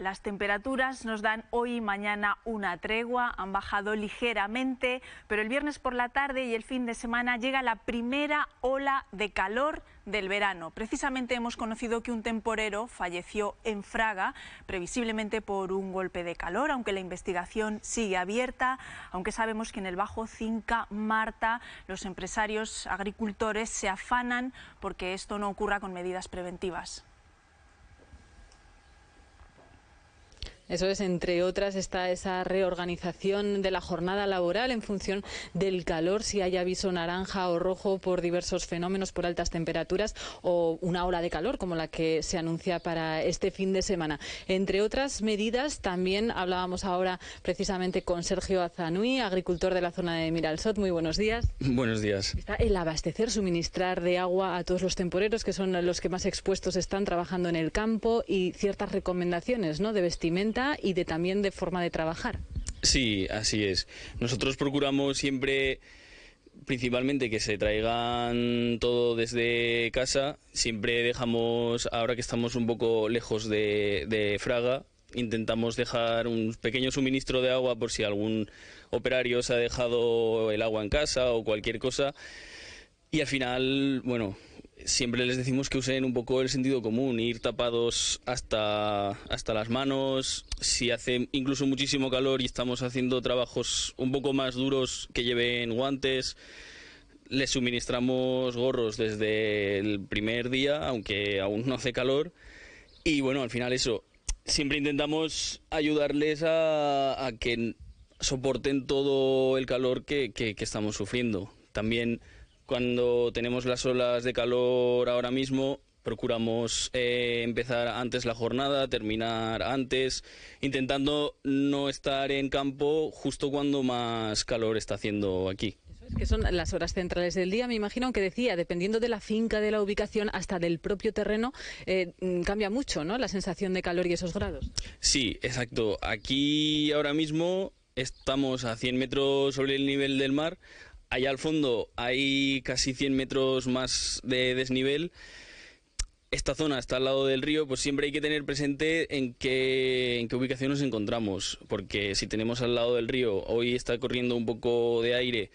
Las temperaturas nos dan hoy y mañana una tregua, han bajado ligeramente, pero el viernes por la tarde y el fin de semana llega la primera ola de calor del verano. Precisamente hemos conocido que un temporero falleció en Fraga, previsiblemente por un golpe de calor, aunque la investigación sigue abierta, aunque sabemos que en el Bajo Cinca, Marta, los empresarios agricultores se afanan porque esto no ocurra con medidas preventivas. Eso es, entre otras, está esa reorganización de la jornada laboral en función del calor, si hay aviso naranja o rojo por diversos fenómenos, por altas temperaturas o una ola de calor como la que se anuncia para este fin de semana. Entre otras medidas, también hablábamos ahora precisamente con Sergio Azanui, agricultor de la zona de Miralsot. Muy buenos días. Buenos días. Está el abastecer, suministrar de agua a todos los temporeros, que son los que más expuestos están trabajando en el campo, y ciertas recomendaciones, ¿no?, de vestimenta y también de forma de trabajar. Sí, así es. Nosotros procuramos siempre, principalmente, que se traigan todo desde casa. Siempre dejamos, ahora que estamos un poco lejos de Fraga, intentamos dejar un pequeño suministro de agua por si algún operario se ha dejado el agua en casa o cualquier cosa. Y al final, bueno, siempre les decimos que usen un poco el sentido común, ir tapados hasta las manos. Si hace incluso muchísimo calor y estamos haciendo trabajos un poco más duros, que lleven guantes. Les suministramos gorros desde el primer día, aunque aún no hace calor. Y bueno, al final eso, siempre intentamos ayudarles a que soporten todo el calor que estamos sufriendo. También, cuando tenemos las olas de calor ahora mismo, procuramos empezar antes la jornada, terminar antes, intentando no estar en campo justo cuando más calor está haciendo aquí. Eso es, que son las horas centrales del día, me imagino, aunque decía, dependiendo de la finca, de la ubicación, hasta del propio terreno, cambia mucho, ¿no?, la sensación de calor y esos grados. Sí, exacto. Aquí ahora mismo estamos a 100 metros sobre el nivel del mar. Allá al fondo hay casi 100 metros más de desnivel. Esta zona está al lado del río, pues siempre hay que tener presente en qué ubicación nos encontramos, porque si tenemos al lado del río, hoy está corriendo un poco de aire,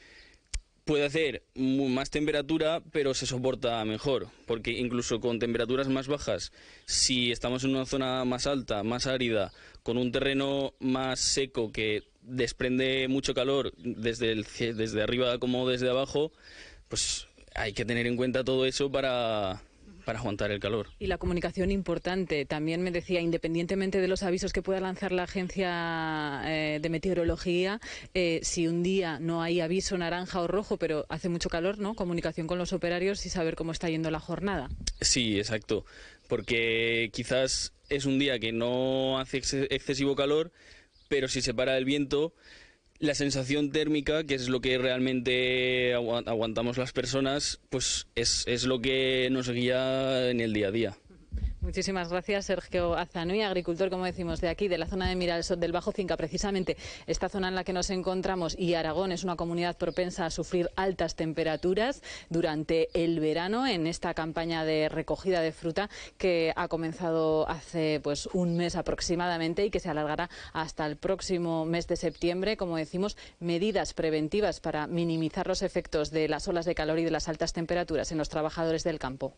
puede hacer más temperatura, pero se soporta mejor, porque incluso con temperaturas más bajas, si estamos en una zona más alta, más árida, con un terreno más seco que desprende mucho calor desde arriba como desde abajo, pues hay que tener en cuenta todo eso para aguantar el calor. Y la comunicación importante, también me decía, independientemente de los avisos que pueda lanzar la agencia de meteorología, si un día no hay aviso naranja o rojo, pero hace mucho calor, ¿no?, comunicación con los operarios y saber cómo está yendo la jornada. Sí, exacto, porque quizás es un día que no hace excesivo calor, pero si se para el viento, la sensación térmica, que es lo que realmente aguantamos las personas, pues es lo que nos guía en el día a día. Muchísimas gracias, Sergio Azanui, agricultor, como decimos, de aquí, de la zona de Miralsot, del Bajo Cinca. Precisamente esta zona en la que nos encontramos, y Aragón, es una comunidad propensa a sufrir altas temperaturas durante el verano, en esta campaña de recogida de fruta que ha comenzado hace un mes aproximadamente y que se alargará hasta el próximo mes de septiembre. Como decimos, medidas preventivas para minimizar los efectos de las olas de calor y de las altas temperaturas en los trabajadores del campo.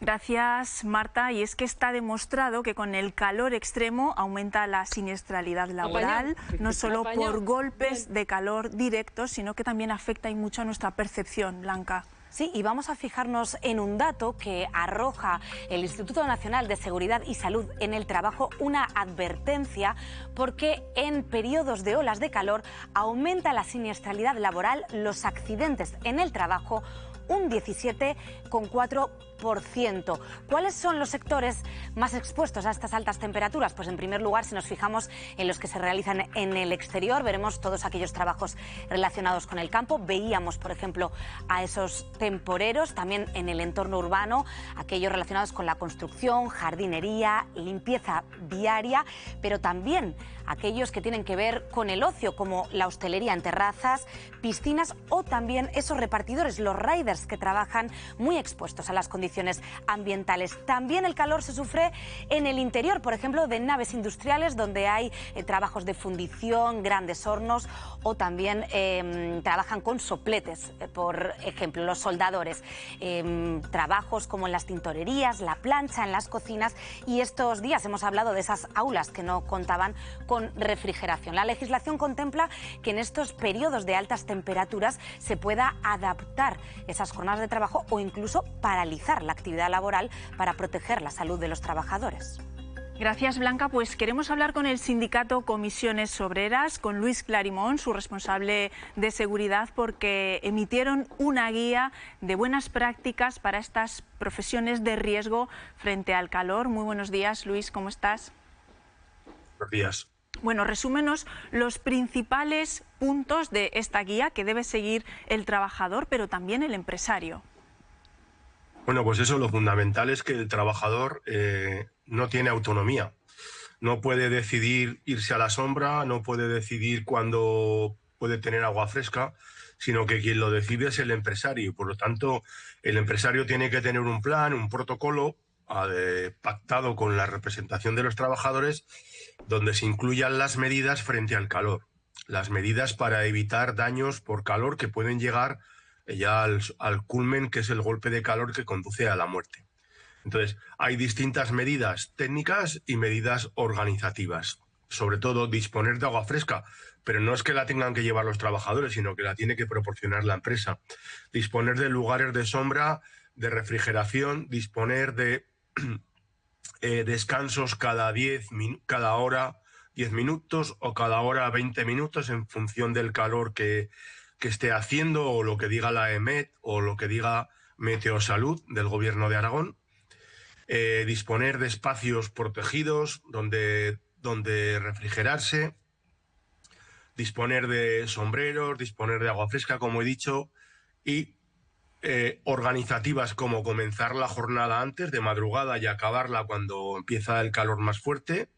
Gracias, Marta. Y es que está demostrado que con el calor extremo aumenta la siniestralidad laboral, no solo por golpes de calor directos, sino que también afecta y mucho a nuestra percepción, Blanca. Sí, y vamos a fijarnos en un dato que arroja el Instituto Nacional de Seguridad y Salud en el Trabajo, una advertencia, porque en periodos de olas de calor aumenta la siniestralidad laboral, los accidentes en el trabajo, un 17,4%. ¿Cuáles son los sectores más expuestos a estas altas temperaturas? Pues en primer lugar, si nos fijamos en los que se realizan en el exterior, veremos todos aquellos trabajos relacionados con el campo. Veíamos, por ejemplo, a esos temporeros, también en el entorno urbano, aquellos relacionados con la construcción, jardinería, limpieza viaria, pero también aquellos que tienen que ver con el ocio, como la hostelería en terrazas, piscinas, o también esos repartidores, los riders, que trabajan muy expuestos a las condiciones condiciones ambientales. También el calor se sufre en el interior, por ejemplo, de naves industriales donde hay trabajos de fundición, grandes hornos, o también trabajan con sopletes, por ejemplo, los soldadores. Trabajos como en las tintorerías, la plancha, en las cocinas, y estos días hemos hablado de esas aulas que no contaban con refrigeración. La legislación contempla que en estos periodos de altas temperaturas se pueda adaptar esas jornadas de trabajo o incluso paralizar la actividad laboral para proteger la salud de los trabajadores. Gracias, Blanca. Pues queremos hablar con el sindicato Comisiones Obreras, con Luis Clarimón, su responsable de seguridad, porque emitieron una guía de buenas prácticas para estas profesiones de riesgo frente al calor. Muy buenos días, Luis, ¿cómo estás? Buenos días. Bueno, resúmenos los principales puntos de esta guía que debe seguir el trabajador, pero también el empresario. Bueno, pues eso, lo fundamental es que el trabajador no tiene autonomía. No puede decidir irse a la sombra, no puede decidir cuándo puede tener agua fresca, sino que quien lo decide es el empresario. Por lo tanto, el empresario tiene que tener un plan, un protocolo pactado con la representación de los trabajadores, donde se incluyan las medidas frente al calor. Las medidas para evitar daños por calor que pueden llegar ya al culmen, que es el golpe de calor que conduce a la muerte. Entonces, hay distintas medidas técnicas y medidas organizativas. Sobre todo, disponer de agua fresca, pero no es que la tengan que llevar los trabajadores, sino que la tiene que proporcionar la empresa. Disponer de lugares de sombra, de refrigeración, disponer de descansos cada hora 10 minutos o cada hora 20 minutos en función del calor que esté haciendo, o lo que diga la EMET o lo que diga Meteosalud del Gobierno de Aragón. Disponer de espacios protegidos donde refrigerarse, disponer de sombreros, disponer de agua fresca, como he dicho, y organizativas como comenzar la jornada antes, de madrugada, y acabarla cuando empieza el calor más fuerte,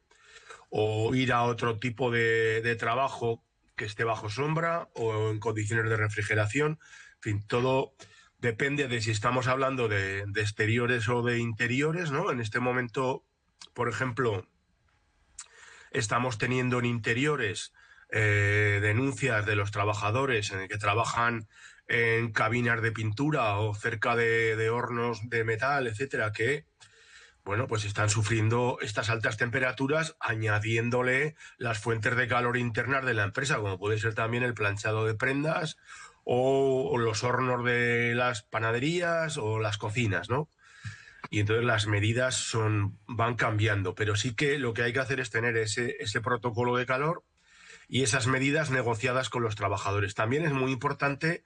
o ir a otro tipo de trabajo que esté bajo sombra o en condiciones de refrigeración. En fin, todo depende de si estamos hablando de exteriores o de interiores, ¿no? En este momento, por ejemplo, estamos teniendo en interiores denuncias de los trabajadores en el que trabajan en cabinas de pintura o cerca de hornos de metal, etcétera, que bueno, pues están sufriendo estas altas temperaturas, añadiéndole las fuentes de calor internas de la empresa, como puede ser también el planchado de prendas o los hornos de las panaderías o las cocinas, ¿no? Y entonces las medidas van cambiando, pero sí que lo que hay que hacer es tener ese protocolo de calor y esas medidas negociadas con los trabajadores. También es muy importante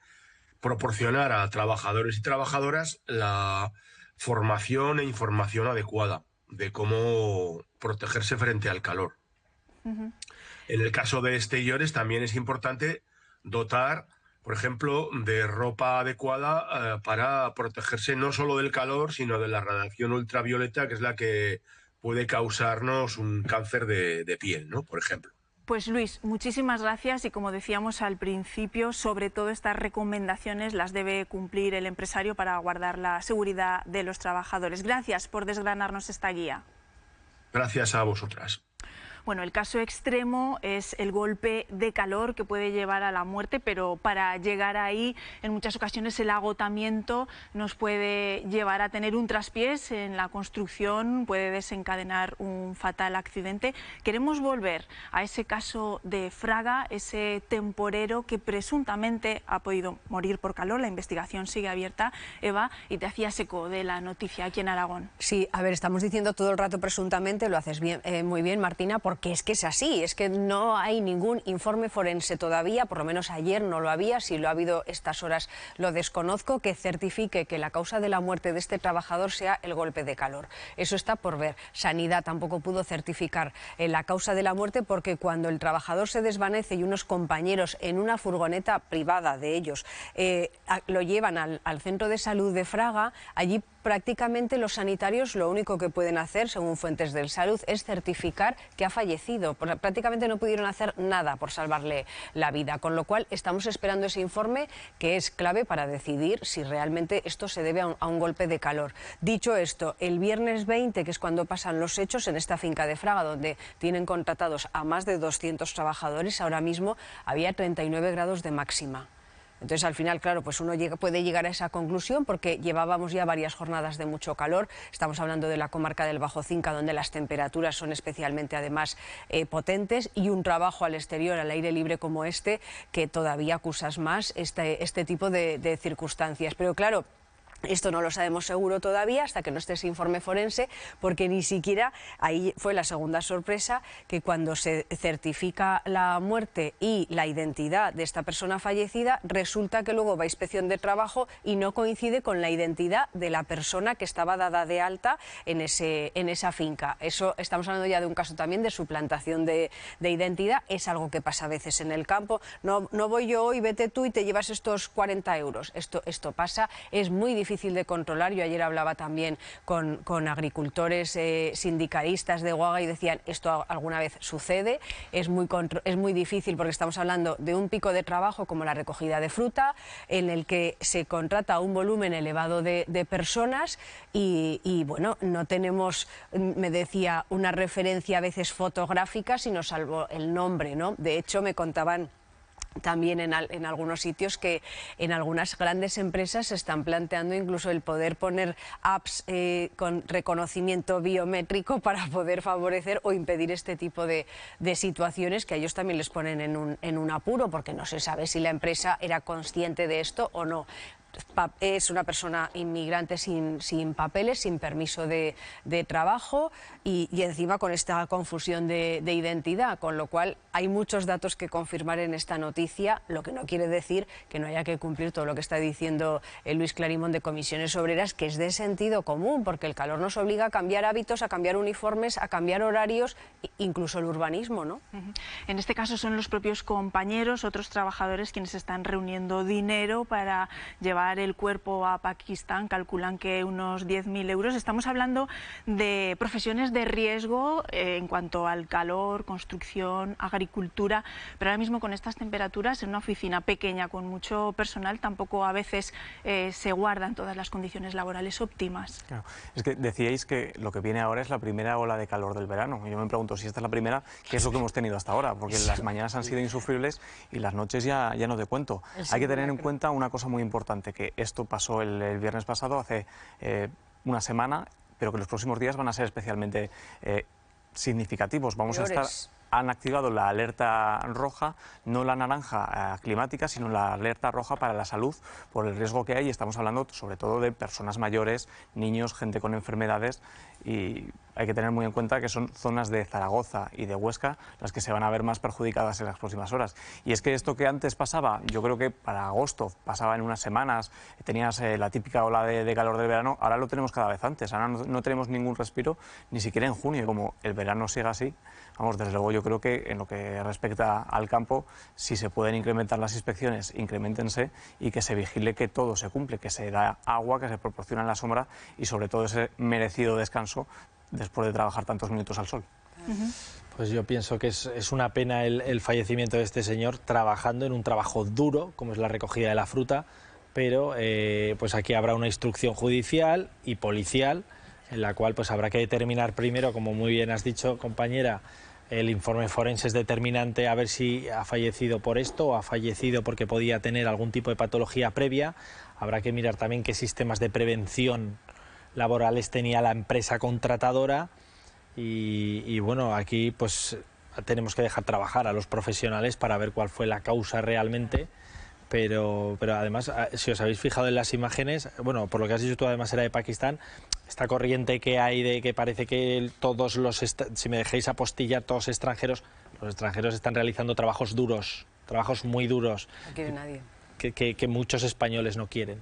proporcionar a trabajadores y trabajadoras la formación e información adecuada de cómo protegerse frente al calor. En el caso de exteriores también es importante dotar, por ejemplo, de ropa adecuada para protegerse no solo del calor, sino de la radiación ultravioleta, que es la que puede causarnos un cáncer de piel, ¿no? Por ejemplo. Pues Luis, muchísimas gracias, y como decíamos al principio, sobre todo estas recomendaciones las debe cumplir el empresario para guardar la seguridad de los trabajadores. Gracias por desgranarnos esta guía. Gracias a vosotras. Bueno, el caso extremo es el golpe de calor que puede llevar a la muerte, pero para llegar ahí, en muchas ocasiones el agotamiento nos puede llevar a tener un traspiés en la construcción, puede desencadenar un fatal accidente. Queremos volver a ese caso de Fraga, ese temporero que presuntamente ha podido morir por calor. La investigación sigue abierta, Eva, y te hacías eco de la noticia aquí en Aragón. Sí, a ver, estamos diciendo todo el rato presuntamente, lo haces bien, muy bien, Martina, porque es que es así, es que no hay ningún informe forense todavía, por lo menos ayer no lo había, si lo ha habido estas horas lo desconozco, que certifique que la causa de la muerte de este trabajador sea el golpe de calor. Eso está por ver. Sanidad tampoco pudo certificar la causa de la muerte, porque cuando el trabajador se desvanece y unos compañeros en una furgoneta privada de ellos lo llevan al centro de salud de Fraga, allí prácticamente los sanitarios lo único que pueden hacer, según fuentes de salud, es certificar que ha fallecido. Prácticamente no pudieron hacer nada por salvarle la vida, con lo cual estamos esperando ese informe, que es clave para decidir si realmente esto se debe a un golpe de calor. Dicho esto, el viernes 20, que es cuando pasan los hechos, en esta finca de Fraga, donde tienen contratados a más de 200 trabajadores, ahora mismo había 39 grados de máxima. Entonces, al final, claro, pues uno puede llegar a esa conclusión porque llevábamos ya varias jornadas de mucho calor. Estamos hablando de la comarca del Bajo Cinca, donde las temperaturas son especialmente, además, potentes, y un trabajo al exterior, al aire libre como este, que todavía acusas más este tipo de circunstancias. Pero, claro, esto no lo sabemos seguro todavía hasta que no esté ese informe forense, porque ni siquiera, ahí fue la segunda sorpresa, que cuando se certifica la muerte y la identidad de esta persona fallecida, resulta que luego va a inspección de trabajo y no coincide con la identidad de la persona que estaba dada de alta en esa finca. Eso, estamos hablando ya de un caso también de suplantación de identidad, es algo que pasa a veces en el campo. No voy yo hoy, vete tú y te llevas estos 40 euros. Esto pasa, es muy difícil de controlar. Yo ayer hablaba también con agricultores sindicalistas de Guaga y decían, esto alguna vez sucede, es muy difícil porque estamos hablando de un pico de trabajo como la recogida de fruta, en el que se contrata un volumen elevado de personas y bueno, no tenemos, me decía, una referencia a veces fotográfica, sino salvo el nombre, ¿no? De hecho, me contaban también en algunos sitios que en algunas grandes empresas se están planteando incluso el poder poner apps con reconocimiento biométrico para poder favorecer o impedir este tipo de situaciones que a ellos también les ponen en un apuro, porque no se sabe si la empresa era consciente de esto o no. Es una persona inmigrante sin papeles, sin permiso de trabajo y encima con esta confusión de identidad, con lo cual hay muchos datos que confirmar en esta noticia, lo que no quiere decir que no haya que cumplir todo lo que está diciendo Luis Clarimón de Comisiones Obreras, que es de sentido común, porque el calor nos obliga a cambiar hábitos, a cambiar uniformes, a cambiar horarios, incluso el urbanismo, ¿no? En este caso son los propios compañeros, otros trabajadores, quienes están reuniendo dinero para llevar el cuerpo a Pakistán, calculan que unos 10.000 euros. Estamos hablando de profesiones de riesgo en cuanto al calor, construcción, agricultura, pero ahora mismo con estas temperaturas en una oficina pequeña con mucho personal tampoco a veces se guardan todas las condiciones laborales óptimas. Claro. Es que decíais que lo que viene ahora es la primera ola de calor del verano. Yo me pregunto, si esta es la primera, ¿qué es lo que hemos tenido hasta ahora? Porque las mañanas han sido insufribles y las noches ya no te cuento. Hay que tener en cuenta una cosa muy importante, que esto pasó el viernes pasado, hace una semana, pero que los próximos días van a ser especialmente significativos. Han activado la alerta roja, no la naranja climática, sino la alerta roja para la salud por el riesgo que hay. Estamos hablando sobre todo de personas mayores, niños, gente con enfermedades, y hay que tener muy en cuenta que son zonas de Zaragoza y de Huesca las que se van a ver más perjudicadas en las próximas horas. Y es que esto que antes pasaba, yo creo que para agosto pasaba en unas semanas, tenías la típica ola de calor del verano, ahora lo tenemos cada vez antes, ahora no tenemos ningún respiro, ni siquiera en junio. Como el verano siga así, vamos, desde luego yo creo que en lo que respecta al campo, si se pueden incrementar las inspecciones, increméntense, y que se vigile que todo se cumple, que se da agua, que se proporciona en la sombra y sobre todo ese merecido descanso después de trabajar tantos minutos al sol. Pues yo pienso que es una pena el fallecimiento de este señor trabajando en un trabajo duro, como es la recogida de la fruta, pero pues aquí habrá una instrucción judicial y policial en la cual pues habrá que determinar primero, como muy bien has dicho, compañera, el informe forense es determinante, a ver si ha fallecido por esto o ha fallecido porque podía tener algún tipo de patología previa. Habrá que mirar también qué sistemas de prevención laborales tenía la empresa contratadora y bueno, aquí pues tenemos que dejar trabajar a los profesionales para ver cuál fue la causa realmente, pero además, si os habéis fijado en las imágenes, bueno, por lo que has dicho tú, además era de Pakistán, esta corriente que hay de que parece que todos si me dejáis apostillar, todos extranjeros, los extranjeros están realizando trabajos duros, trabajos muy duros, no quiere nadie, que muchos españoles no quieren.